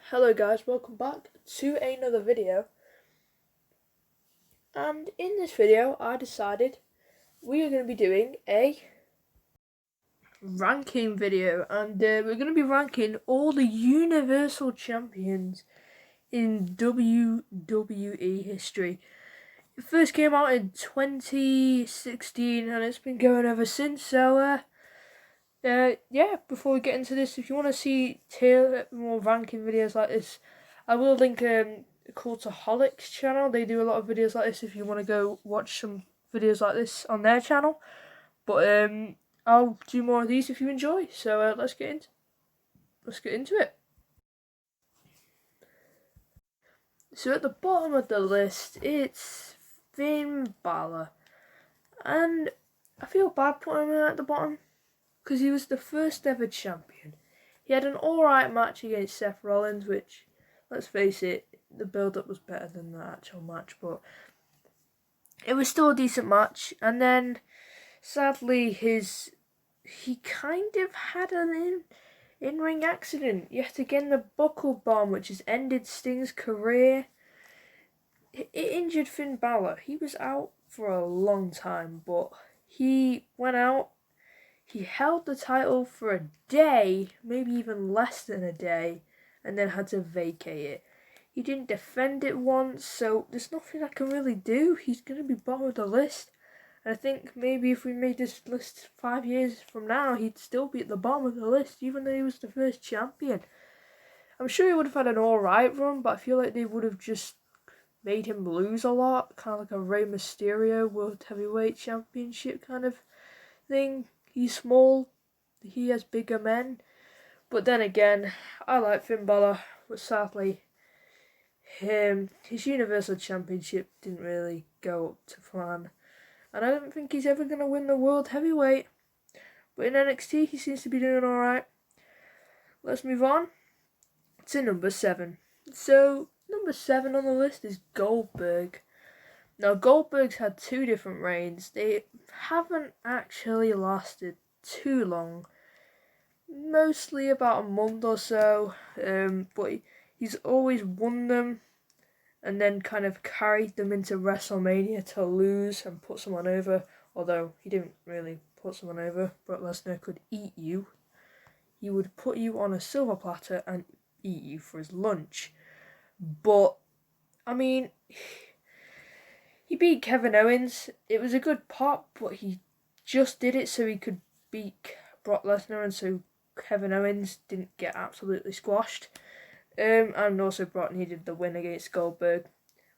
Hello guys, welcome back to another video. And in this video I decided we are going to be doing a ranking video, and we're going to be ranking all the Universal Champions in WWE history. It first came out in 2016 and it's been going ever since, so yeah, before we get into this, if you want to see more ranking videos like this, I will link Cultaholic's channel. They do a lot of videos like this if you want to go watch some videos like this on their channel. But I'll do more of these if you enjoy. So let's get into it. So at the bottom of the list, it's Finn Balor, and I feel bad putting him at the bottom because he was the first ever champion. He had an alright match against Seth Rollins, which, let's face it, the build-up was better than the actual match, but it was still a decent match. And then, sadly, he kind of had an in-ring accident. Yet again, the buckle bomb, which has ended Sting's career. It injured Finn Balor. He was out for a long time, but he went out. He held the title for a day, maybe even less than a day, and then had to vacate it. He didn't defend it once, so there's nothing I can really do. He's going to be bottom of the list. And I think maybe if we made this list 5 years from now, he'd still be at the bottom of the list, even though he was the first champion. I'm sure he would have had an alright run, but I feel like they would have just made him lose a lot, kind of like a Rey Mysterio World Heavyweight Championship kind of thing. He's small, he has bigger men. But then again, I like Finn Balor, but sadly, his Universal Championship didn't really go up to plan. And I don't think he's ever going to win the World Heavyweight. But in NXT, he seems to be doing alright. Let's move on to number 7. So, number 7 on the list is Goldberg. Now, Goldberg's had 2 different reigns. They haven't actually lasted too long. Mostly about a month or so. But he's always won them and then kind of carried them into WrestleMania to lose and put someone over. Although he didn't really put someone over. Brock Lesnar could eat you. He would put you on a silver platter and eat you for his lunch. But, I mean, he beat Kevin Owens. It was a good pop, but he just did it so he could beat Brock Lesnar, and so Kevin Owens didn't get absolutely squashed. And also Brock needed the win against Goldberg.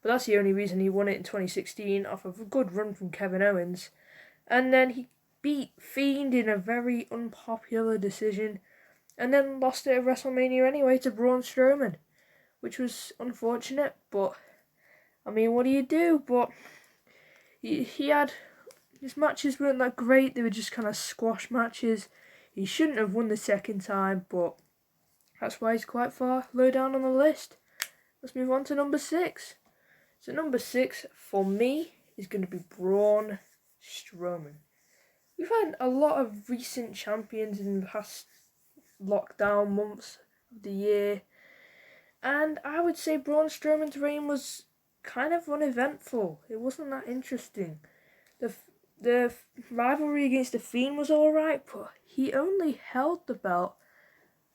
But that's the only reason he won it in 2016, off of a good run from Kevin Owens. And then he beat Fiend in a very unpopular decision, and then lost it at WrestleMania anyway to Braun Strowman, which was unfortunate, but I mean, what do you do? But he had, his matches weren't that great. They were just kind of squash matches. He shouldn't have won the second time, but that's why he's quite far low down on the list. Let's move on to number 6. So number 6 for me is going to be Braun Strowman. We've had a lot of recent champions in the past lockdown months of the year, and I would say Braun Strowman's reign was kind of uneventful. It wasn't that interesting. The rivalry against the Fiend was alright, but he only held the belt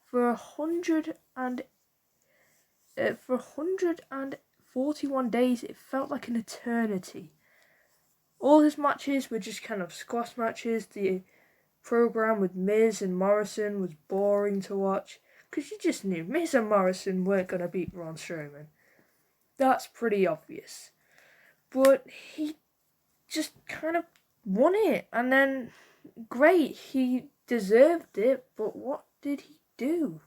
for 141 days. It felt like an eternity. All his matches were just kind of squash matches. The program with Miz and Morrison was boring to watch, because you just knew Miz and Morrison weren't going to beat Braun Strowman. That's pretty obvious. But he just kind of won it, and then, great, he deserved it, but what did he do?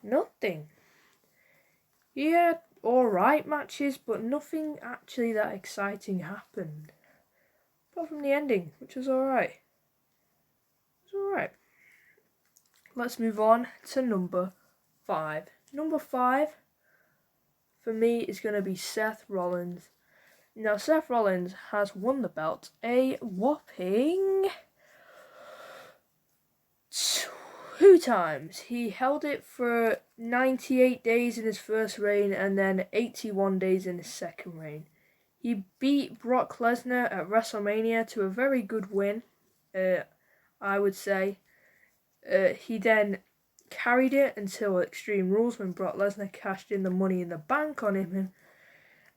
Nothing. He had alright matches, but nothing actually that exciting happened. Apart from the ending, which was alright. It was alright. Let's move on to number 5. Number 5 for me is going to be Seth Rollins. Now, Seth Rollins has won the belt a whopping 2 times. He held it for 98 days in his first reign and then 81 days in his second reign. He beat Brock Lesnar at WrestleMania to a very good win, I would say. He then carried it until Extreme Rules when Brock Lesnar cashed in the Money in the Bank on him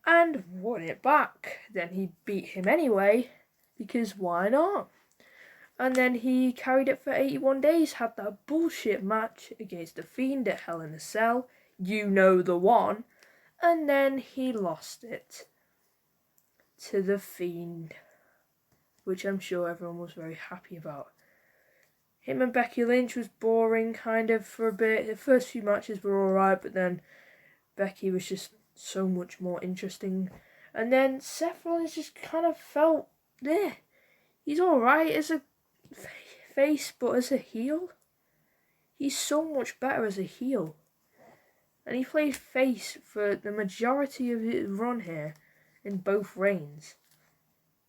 and won it back. Then he beat him anyway, because why not? And then he carried it for 81 days, had that bullshit match against The Fiend at Hell in a Cell, you know the one, and then he lost it to The Fiend, which I'm sure everyone was very happy about. Him and Becky Lynch was boring kind of for a bit. The first few matches were alright, but then Becky was just so much more interesting. And then Seth Rollins just kind of felt, he's alright as a face, but as a heel, he's so much better as a heel. And he played face for the majority of his run here in both reigns.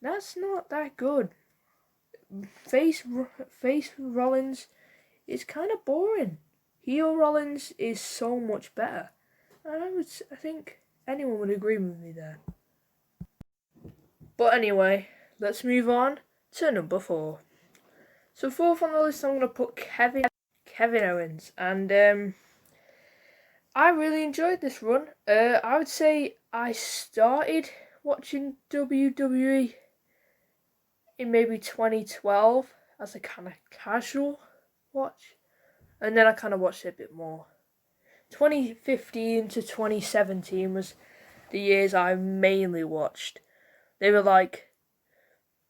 That's not that good. Face Rollins is kind of boring. Heel Rollins is so much better. And I think anyone would agree with me there. But anyway, let's move on to number 4. So 4th on the list, I'm going to put Kevin Owens. And I really enjoyed this run. I would say I started watching WWE in maybe 2012 as a kind of casual watch. And then I kind of watched it a bit more. 2015 to 2017 was the years I mainly watched. They were like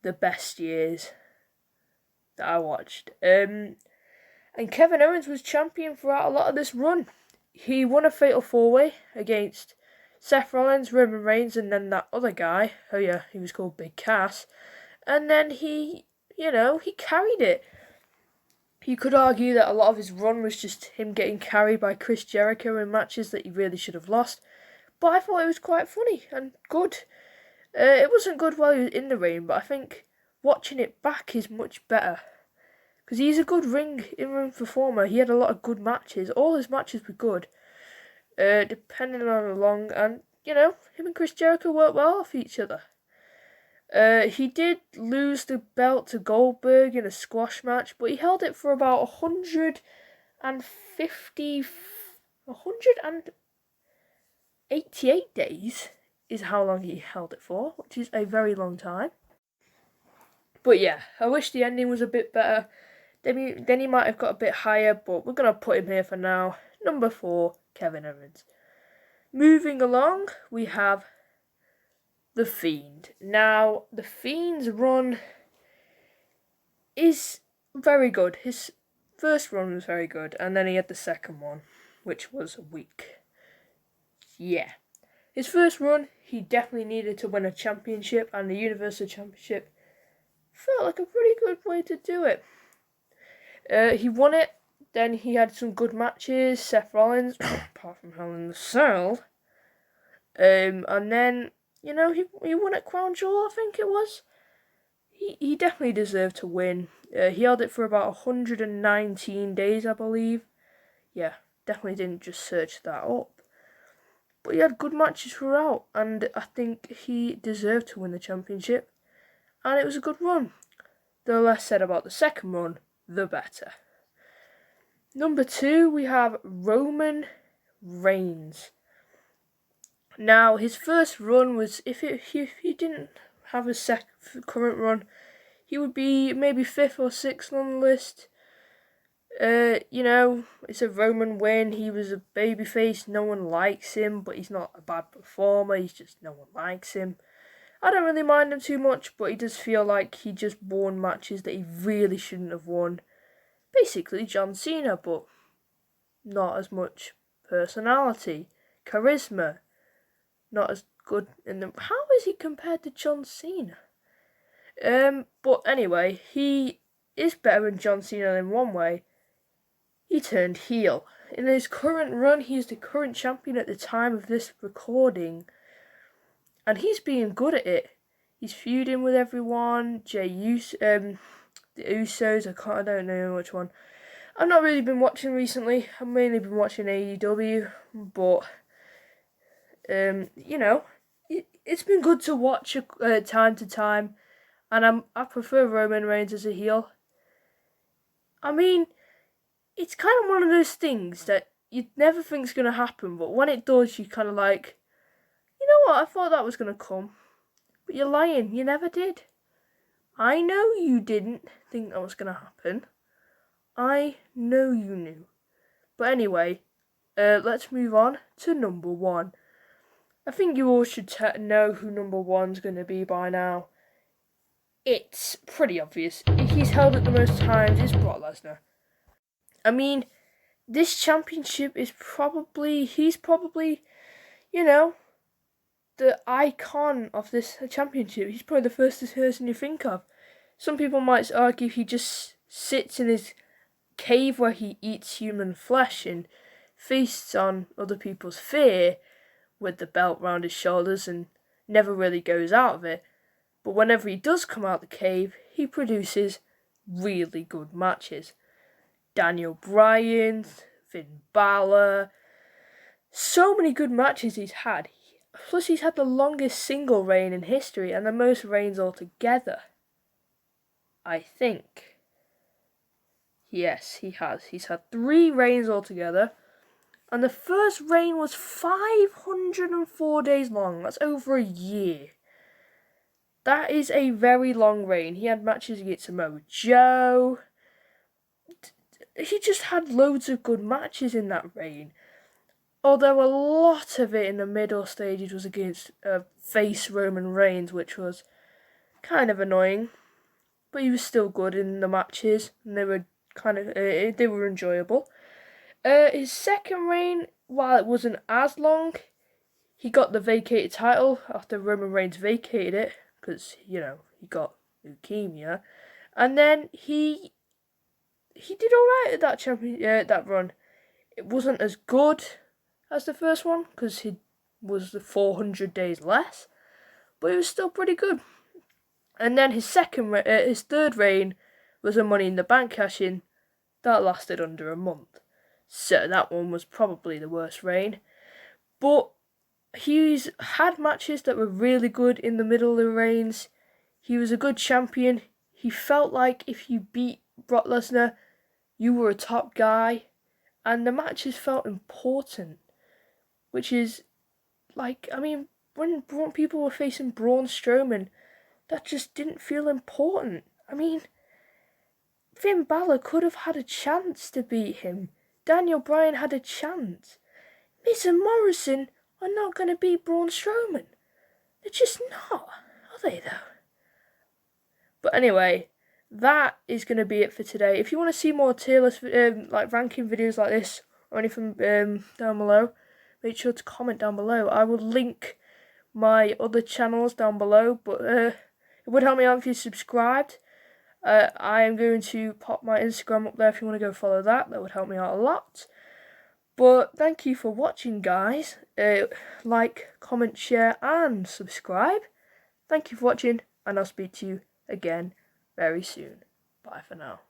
the best years that I watched. And Kevin Owens was champion throughout a lot of this run. He won a fatal 4-way against Seth Rollins, Roman Reigns, and then that other guy. Oh yeah, he was called Big Cass. And then he carried it. You could argue that a lot of his run was just him getting carried by Chris Jericho in matches that he really should have lost. But I thought it was quite funny and good. It wasn't good while he was in the ring, but I think watching it back is much better. Because he's a good in-ring performer. He had a lot of good matches. All his matches were good. Depending on how long. And, him and Chris Jericho worked well off each other. He did lose the belt to Goldberg in a squash match, but he held it for about 188 days is how long he held it for, which is a very long time. But yeah, I wish the ending was a bit better. Then he might have got a bit higher, but we're going to put him here for now. Number 4, Kevin Owens. Moving along, we have The Fiend. Now, The Fiend's run is very good. His first run was very good, and then he had the second one, which was weak. Yeah. His first run, he definitely needed to win a championship, and the Universal Championship felt like a pretty good way to do it. He won it, then he had some good matches, Seth Rollins, apart from Hell in the Cell. And then, he won at Crown Jewel, I think it was. He definitely deserved to win. He held it for about 119 days, I believe. Yeah, definitely didn't just search that up. But he had good matches throughout, and I think he deserved to win the championship. And it was a good run. The less said about the second run, the better. Number 2, we have Roman Reigns. Now, his first run was, if he didn't have a current run, he would be maybe 5th or 6th on the list. It's a Roman win. He was a babyface. No one likes him, but he's not a bad performer. He's just no one likes him. I don't really mind him too much, but he does feel like he just won matches that he really shouldn't have won. Basically, John Cena, but not as much personality, charisma, not as good in the. How is he compared to John Cena? But anyway, he is better than John Cena in one way. He turned heel. In his current run, he is the current champion at the time of this recording. And he's being good at it. He's feuding with everyone. The Usos, I don't know which one. I've not really been watching recently. I've mainly been watching AEW, but you know, it's been good to watch time to time, and I prefer Roman Reigns as a heel. I mean, it's kind of one of those things that you never think's gonna happen, but when it does, you kind of like, you know what? I thought that was gonna come, but you're lying. You never did. I know you didn't think that was gonna happen. I know you knew. But anyway, let's move on to number one. I think you all should know who number one's going to be by now. It's pretty obvious. He's held it the most times. It's Brock Lesnar. I mean, this championship is he's probably, you know, the icon of this championship. He's probably the first person you think of. Some people might argue he just sits in his cave where he eats human flesh and feasts on other people's fear with the belt round his shoulders and never really goes out of it. But whenever he does come out the cave, he produces really good matches. Daniel Bryan, Finn Balor, so many good matches he's had. Plus he's had the longest single reign in history and the most reigns altogether. I think. Yes, he has. He's had 3 reigns altogether. And the first reign was 504 days long. That's over a year. That is a very long reign. He had matches against Samoa Joe. He just had loads of good matches in that reign. Although a lot of it in the middle stages was against face Roman Reigns, which was kind of annoying. But he was still good in the matches, and they were they were enjoyable. His second reign, while it wasn't as long, he got the vacated title after Roman Reigns vacated it, because, you know, he got leukemia. And then he did alright at that run. It wasn't as good as the first one, because he was the 400 days less, but it was still pretty good. And then his third reign was a Money in the Bank cash-in that lasted under a month. So that one was probably the worst reign. But he's had matches that were really good in the middle of the reigns. He was a good champion. He felt like if you beat Brock Lesnar, you were a top guy. And the matches felt important. Which is, like, I mean, when people were facing Braun Strowman, that just didn't feel important. I mean, Finn Balor could have had a chance to beat him. Daniel Bryan had a chance. Miz and Morrison are not going to beat Braun Strowman. They're just not, are they though? But anyway, that is going to be it for today. If you want to see more tier list, like ranking videos like this or anything down below, make sure to comment down below. I will link my other channels down below, but it would help me out if you subscribed. I am going to pop my Instagram up there if you want to go follow that. That would help me out a lot. But thank you for watching, guys. Like, comment, share, and subscribe. Thank you for watching, and I'll speak to you again very soon. Bye for now.